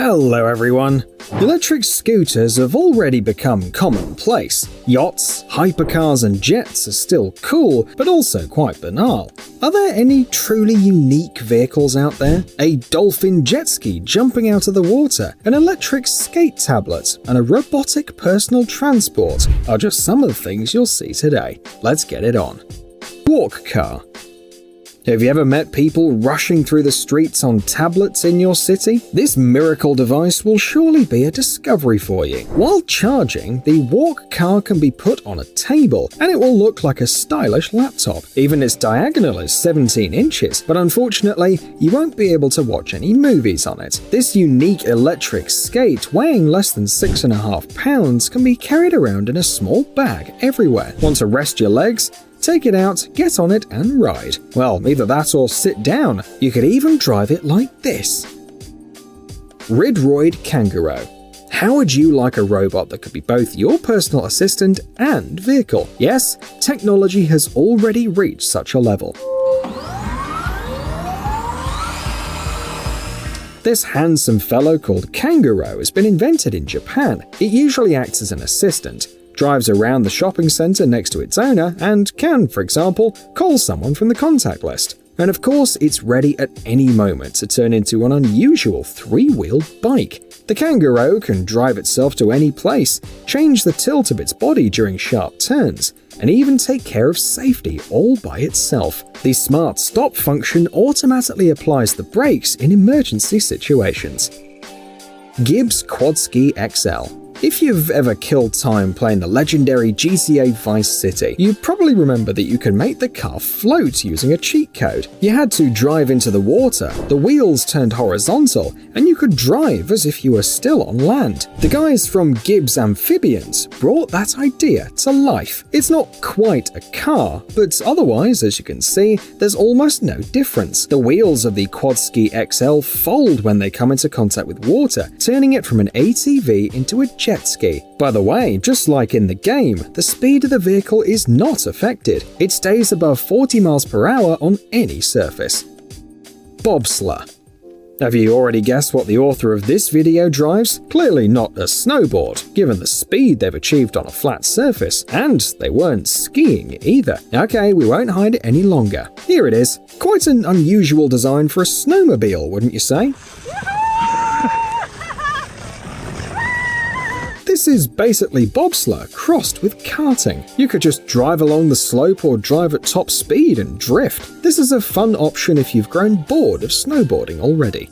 Hello everyone! Electric scooters have already become commonplace. Yachts, hypercars and jets are still cool, but also quite banal. Are there any truly unique vehicles out there? A dolphin jet ski jumping out of the water, an electric skate tablet, and a robotic personal transport are just some of the things you'll see today. Let's get it on. Walk car. Have you ever met people rushing through the streets on tablets in your city? This miracle device will surely be a discovery for you. While charging, the walk car can be put on a table, and it will look like a stylish laptop. Even its diagonal is 17 inches, but unfortunately, you won't be able to watch any movies on it. This unique electric skate, weighing less than 6.5 pounds, can be carried around in a small bag everywhere. Want to rest your legs? Take it out, get on it, and ride. Well, either that or sit down. You could even drive it like this. Ridroid Kangaroo. How would you like a robot that could be both your personal assistant and vehicle? Yes, technology has already reached such a level. This handsome fellow called Kangaroo has been invented in Japan. It usually acts as an assistant, drives around the shopping center next to its owner, and can, for example, call someone from the contact list. And of course, it's ready at any moment to turn into an unusual three-wheeled bike. The Kangaroo can drive itself to any place, change the tilt of its body during sharp turns, and even take care of safety all by itself. The Smart Stop function automatically applies the brakes in emergency situations. Gibbs Quadski XL. If you've ever killed time playing the legendary GTA Vice City, you probably remember that you can make the car float using a cheat code. You had to drive into the water, the wheels turned horizontal, and you could drive as if you were still on land. The guys from Gibbs Amphibians brought that idea to life. It's not quite a car, but otherwise, as you can see, there's almost no difference. The wheels of the Quadski XL fold when they come into contact with water, turning it from an ATV into a jet ski. By the way, just like in the game, the speed of the vehicle is not affected. It stays above 40 miles per hour on any surface. Bobsleigh. Have you already guessed what the author of this video drives? Clearly not a snowboard, given the speed they've achieved on a flat surface, and they weren't skiing either. Okay, we won't hide it any longer. Here it is. Quite an unusual design for a snowmobile, wouldn't you say? This is basically bobsleigh crossed with karting. You could just drive along the slope or drive at top speed and drift. This is a fun option if you've grown bored of snowboarding already.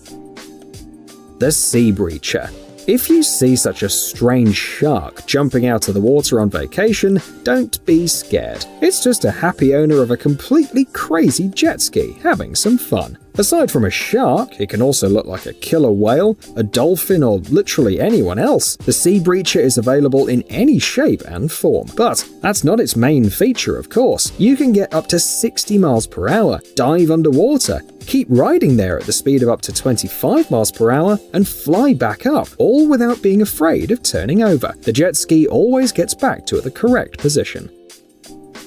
The Sea Breacher. If you see such a strange shark jumping out of the water on vacation, don't be scared. It's just a happy owner of a completely crazy jet ski having some fun. Aside from a shark, it can also look like a killer whale, a dolphin, or literally anyone else. The Sea Breacher is available in any shape and form. But that's not its main feature, of course. You can get up to 60 miles per hour, dive underwater, keep riding there at the speed of up to 25 miles per hour, and fly back up, all without being afraid of turning over. The jet ski always gets back to the correct position.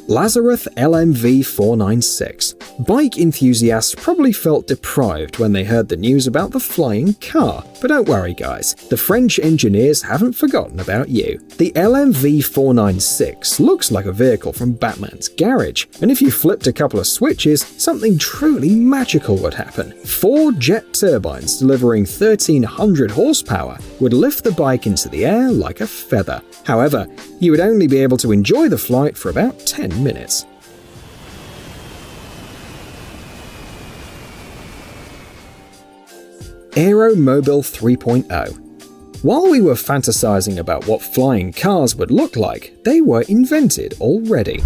Lazarus LMV 496. Bike enthusiasts probably felt deprived when they heard the news about the flying car. But don't worry guys, the French engineers haven't forgotten about you. The LMV 496 looks like a vehicle from Batman's garage, and if you flipped a couple of switches, something truly magical would happen. 4 jet turbines delivering 1,300 horsepower would lift the bike into the air like a feather. However, you would only be able to enjoy the flight for about 10 minutes. Aeromobile 3.0. While we were fantasizing about what flying cars would look like, they were invented already.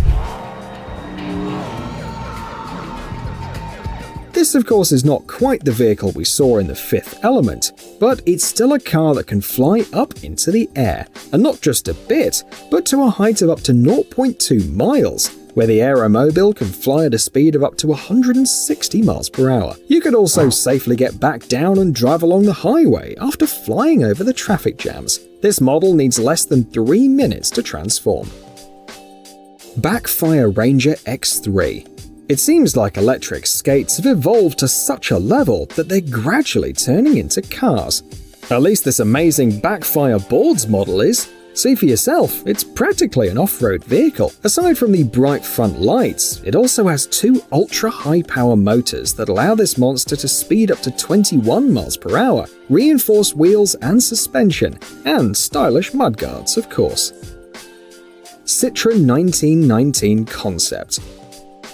This, of course, is not quite the vehicle we saw in The Fifth Element, but it's still a car that can fly up into the air, and not just a bit, but to a height of up to 0.2 miles, where the Aeromobile can fly at a speed of up to 160 miles per hour. You could also safely get back down and drive along the highway after flying over the traffic jams. This model needs less than 3 minutes to transform. Backfire Ranger X3. It seems like electric skates have evolved to such a level that they're gradually turning into cars. At least this amazing backfire boards model is. See for yourself, it's practically an off-road vehicle. Aside from the bright front lights, it also has two ultra-high-power motors that allow this monster to speed up to 21 miles per hour, reinforced wheels and suspension, and stylish mudguards, of course. Citroën 1919 Concept.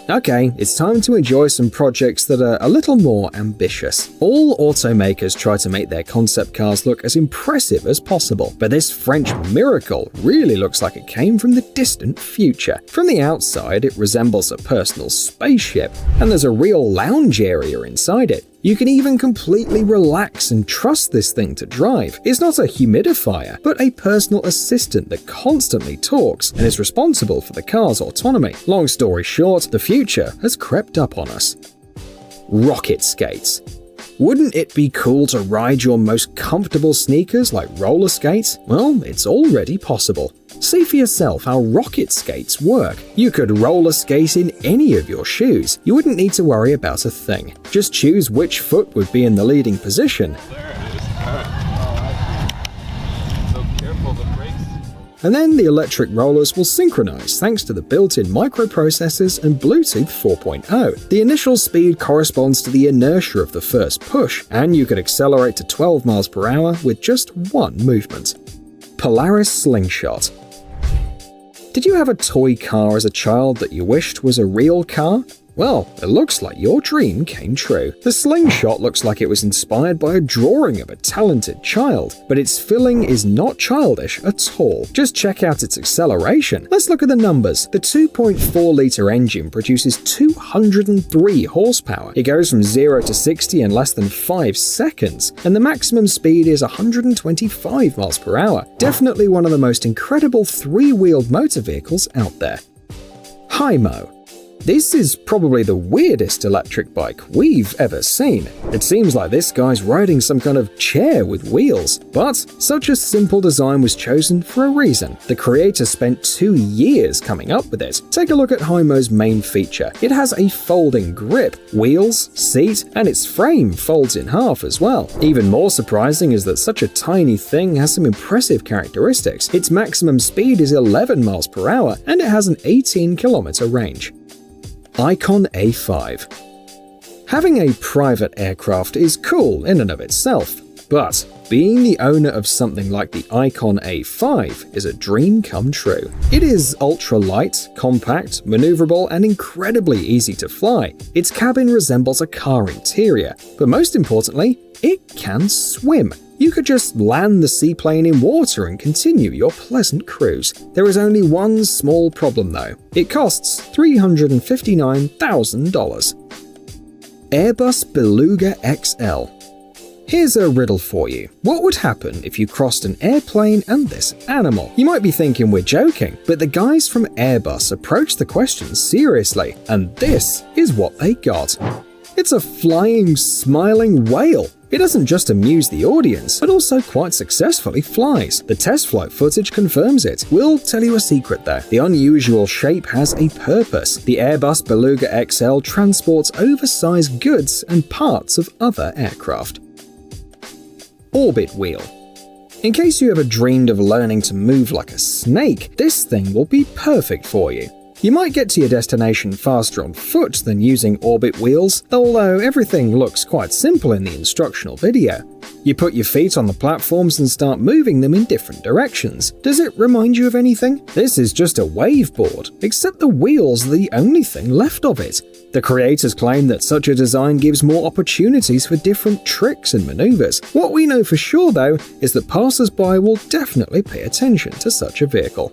Okay, it's time to enjoy some projects that are a little more ambitious. All automakers try to make their concept cars look as impressive as possible, but this French miracle really looks like it came from the distant future. From the outside, it resembles a personal spaceship, and there's a real lounge area inside it. You can even completely relax and trust this thing to drive. It's not a humidifier, but a personal assistant that constantly talks and is responsible for the car's autonomy. Long story short, the future has crept up on us. Rocket skates. Wouldn't it be cool to ride your most comfortable sneakers like roller skates? Well, it's already possible. See for yourself how rocket skates work. You could roller skate in any of your shoes. You wouldn't need to worry about a thing. Just choose which foot would be in the leading position. And then the electric rollers will synchronize thanks to the built-in microprocessors and Bluetooth 4.0. The initial speed corresponds to the inertia of the first push, and you could accelerate to 12 miles per hour with just one movement. Polaris Slingshot. Did you have a toy car as a child that you wished was a real car? Well, it looks like your dream came true. The Slingshot looks like it was inspired by a drawing of a talented child, but its filling is not childish at all. Just check out its acceleration. Let's look at the numbers. The 2.4-liter engine produces 203 horsepower. It goes from 0 to 60 in less than 5 seconds, and the maximum speed is 125 miles per hour. Definitely one of the most incredible three-wheeled motor vehicles out there. Hymo. This is probably the weirdest electric bike we've ever seen. It seems like this guy's riding some kind of chair with wheels, but such a simple design was chosen for a reason. The creator spent 2 years coming up with it. Take a look at Hymo's main feature. It has a folding grip, wheels, seat, and its frame folds in half as well. Even more surprising is that such a tiny thing has some impressive characteristics. Its maximum speed is 11 miles per hour, and it has an 18-kilometer range. Icon A5. Having a private aircraft is cool in and of itself, but being the owner of something like the Icon A5 is a dream come true. It is ultra-light, compact, maneuverable, and incredibly easy to fly. Its cabin resembles a car interior, but most importantly, it can swim. You could just land the seaplane in water and continue your pleasant cruise. There is only one small problem though. It costs $359,000. Airbus Beluga XL. Here's a riddle for you. What would happen if you crossed an airplane and this animal? You might be thinking we're joking, but the guys from Airbus approached the question seriously, and this is what they got. It's a flying, smiling whale. It doesn't just amuse the audience, but also quite successfully flies. The test flight footage confirms it. We'll tell you a secret though. The unusual shape has a purpose. The Airbus Beluga XL transports oversized goods and parts of other aircraft. Orbit Wheel. In case you ever dreamed of learning to move like a snake, this thing will be perfect for you. You might get to your destination faster on foot than using orbit wheels, although everything looks quite simple in the instructional video. You put your feet on the platforms and start moving them in different directions. Does it remind you of anything? This is just a waveboard, except the wheels are the only thing left of it. The creators claim that such a design gives more opportunities for different tricks and maneuvers. What we know for sure though is that passers-by will definitely pay attention to such a vehicle.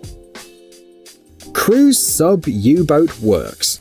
Cruise Sub U-Boat Works.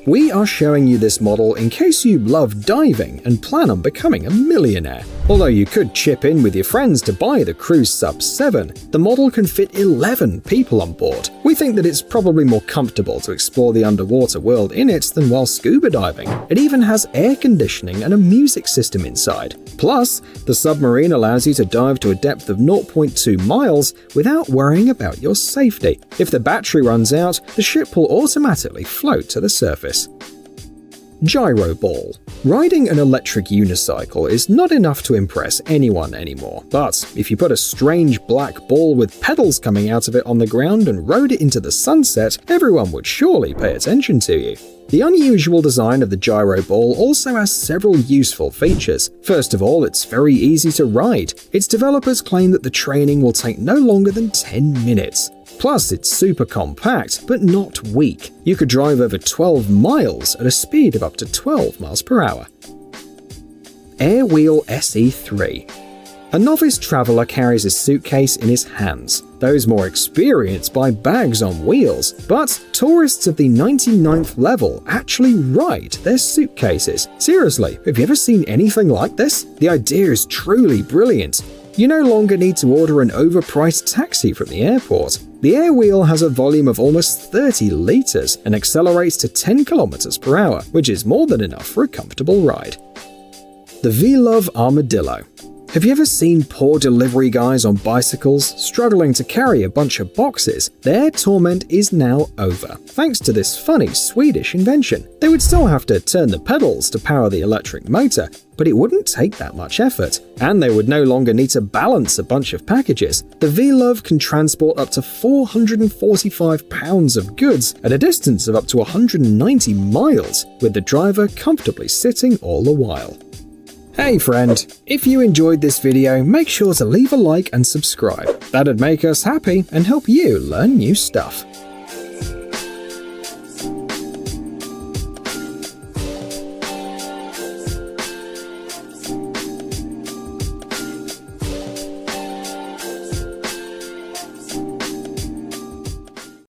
We are showing you this model in case you love diving and plan on becoming a millionaire. Although you could chip in with your friends to buy the Cruise Sub 7, the model can fit 11 people on board. We think that it's probably more comfortable to explore the underwater world in it than while scuba diving. It even has air conditioning and a music system inside. Plus, the submarine allows you to dive to a depth of 0.2 miles without worrying about your safety. If the battery runs out, the ship will automatically float to the surface. Gyro ball. Riding an electric unicycle is not enough to impress anyone anymore, but if you put a strange black ball with pedals coming out of it on the ground and rode it into the sunset, everyone would surely pay attention to you. The unusual design of the gyro ball also has several useful features. First of all, it's very easy to ride. Its developers claim that the training will take no longer than 10 minutes. Plus, it's super compact, but not weak. You could drive over 12 miles at a speed of up to 12 miles per hour. Airwheel SE3. A novice traveler carries his suitcase in his hands. Those more experienced buy bags on wheels, but tourists of the 99th level actually ride their suitcases. Seriously, have you ever seen anything like this? The idea is truly brilliant. You no longer need to order an overpriced taxi from the airport. The Airwheel has a volume of almost 30 liters and accelerates to 10 kilometers per hour, which is more than enough for a comfortable ride. The V-Love Armadillo. Have you ever seen poor delivery guys on bicycles struggling to carry a bunch of boxes? Their torment is now over, thanks to this funny Swedish invention. They would still have to turn the pedals to power the electric motor, but it wouldn't take that much effort, and they would no longer need to balance a bunch of packages. The V-Love can transport up to 445 pounds of goods at a distance of up to 190 miles, with the driver comfortably sitting all the while. Hey friend, if you enjoyed this video, make sure to leave a like and subscribe. That'd make us happy and help you learn new stuff.